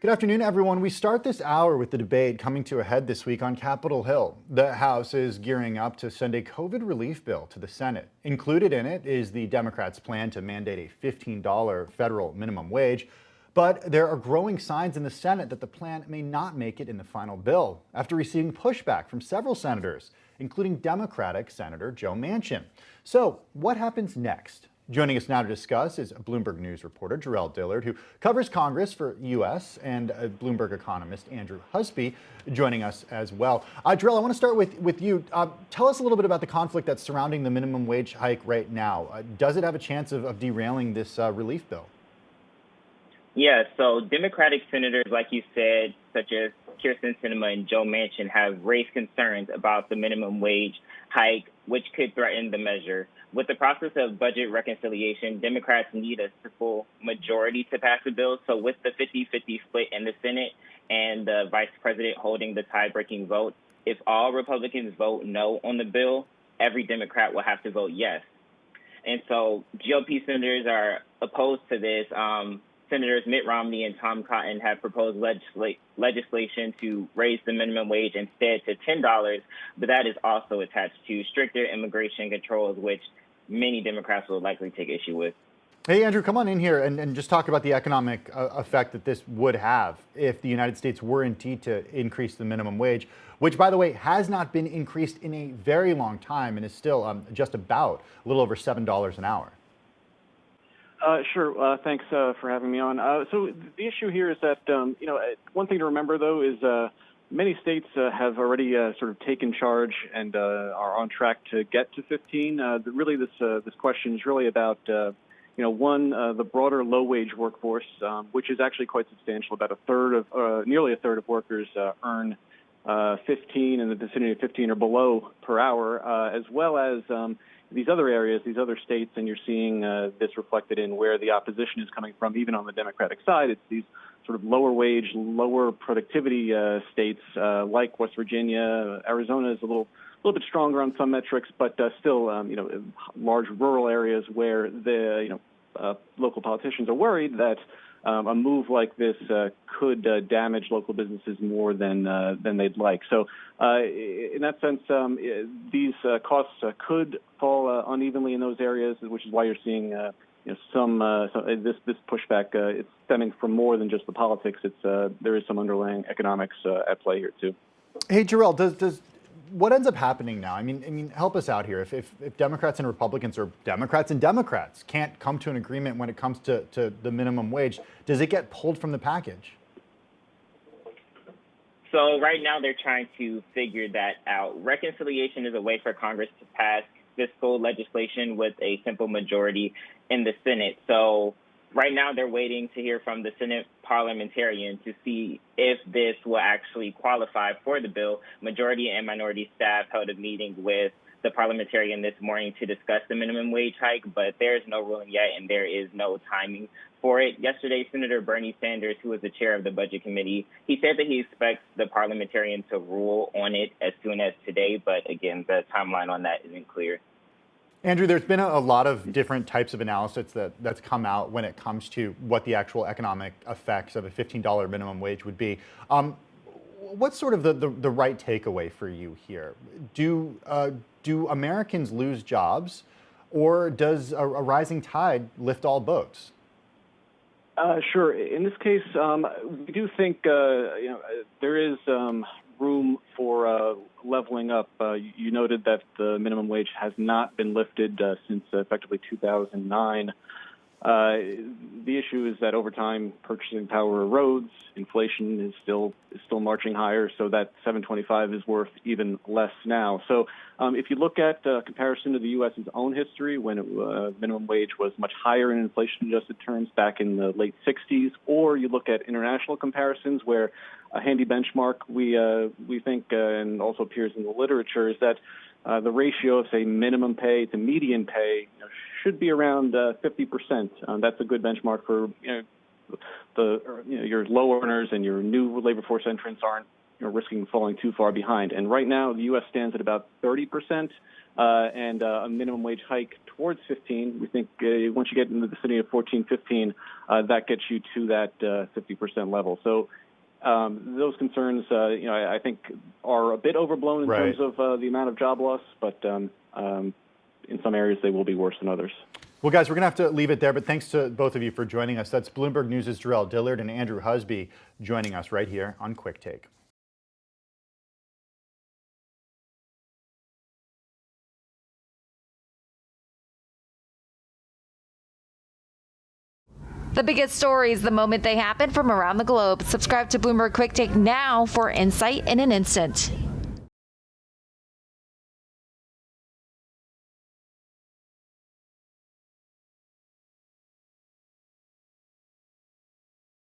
Good afternoon, everyone. We start this hour with the debate coming to a head this week on Capitol Hill. The House is gearing up to send a COVID relief bill to the Senate. Included in it is the Democrats' plan to mandate a $15 federal minimum wage. But there are growing signs in the Senate that the plan may not make it in the final bill after receiving pushback from several senators, including Democratic Senator Joe Manchin. So what happens next? Joining us now to discuss is Bloomberg News reporter Jarrell Dillard, who covers Congress for U.S., and Bloomberg economist Andrew Husby joining us as well. Jarrell, I want to start with you. Tell us a little bit about the conflict that's surrounding the minimum wage hike right now. Does it have a chance of derailing this relief bill? Yeah, so Democratic senators, like you said, such as Kirsten Sinema and Joe Manchin, have raised concerns about the minimum wage hike, which could threaten the measure. With the process of budget reconciliation, Democrats need a simple majority to pass the bill. So with the 50-50 split in the Senate and the vice president holding the tie-breaking vote, if all Republicans vote no on the bill, every Democrat will have to vote yes. And so GOP senators are opposed to this. Senators Mitt Romney and Tom Cotton have proposed legislation to raise the minimum wage instead to $10, but that is also attached to stricter immigration controls, which many Democrats will likely take issue with. Hey, Andrew, come on in here and just talk about the economic effect that this would have if the United States were indeed to increase the minimum wage, which, by the way, has not been increased in a very long time and is still just about a little over $7 an hour. Sure. Thanks for having me on. So the issue here is that, one thing to remember, though, is many states have already sort of taken charge and are on track to get to 15. Really, this question is really about, the broader low-wage workforce, which is actually quite substantial. About nearly a third of workers earn 15 in the vicinity of 15 or below per hour, as well as these other areas, these other states, and you're seeing this reflected in where the opposition is coming from, even on the Democratic side. It's these sort of lower wage, lower productivity states like West Virginia. Arizona is a little bit stronger on some metrics, but still, large rural areas where the local politicians are worried that a move like this could damage local businesses more than they'd like. So, in that sense, these costs could fall unevenly in those areas, which is why you're seeing this pushback. It's stemming from more than just the politics. There is some underlying economics at play here too. Hey, Jarrell, does what ends up happening now? I mean, help us out here. If Democrats and Republicans, or Democrats and Democrats, can't come to an agreement when it comes to the minimum wage, does it get pulled from the package? So right now they're trying to figure that out. Reconciliation is a way for Congress to pass fiscal legislation with a simple majority in the Senate. So right now they're waiting to hear from the Senate parliamentarian to see if this will actually qualify for the bill. Majority and minority staff held a meeting with the parliamentarian this morning to discuss the minimum wage hike, but there is no ruling yet and there is no timing for it. Yesterday, Senator Bernie Sanders, who is the chair of the Budget Committee, he said that he expects the parliamentarian to rule on it as soon as today, but again, the timeline on that isn't clear. Andrew, there's been a lot of different types of analysis that's come out when it comes to what the actual economic effects of a $15 minimum wage would be. What's sort of the right takeaway for you here? Do Americans lose jobs, or does a rising tide lift all boats? Sure. In this case, we do think there is room for leveling up. You noted that the minimum wage has not been lifted since effectively 2009. The issue is that over time, purchasing power erodes. Inflation is still marching higher, so that $7.25 is worth even less now. So if you look at comparison to the U.S.'s own history, when minimum wage was much higher in inflation-adjusted terms back in the late 60s, or you look at international comparisons where a handy benchmark we think and also appears in the literature is that the ratio of, say, minimum pay to median pay should be around 50%. That's a good benchmark for your low earners, and your new labor force entrants aren't risking falling too far behind. And right now, the U.S. stands at about 30%, and a minimum wage hike towards 15. We think once you get into the vicinity of 14, 15, that gets you to that 50% level. So those concerns, I think, are a bit overblown in terms of the amount of job loss, but in some areas they will be worse than others. Well, guys, we're going to have to leave it there, but thanks to both of you for joining us. That's Bloomberg News' Jarrell Dillard and Andrew Husby joining us right here on Quick Take. The biggest stories the moment they happen from around the globe. Subscribe to Bloomberg Quick Take now for insight in an instant.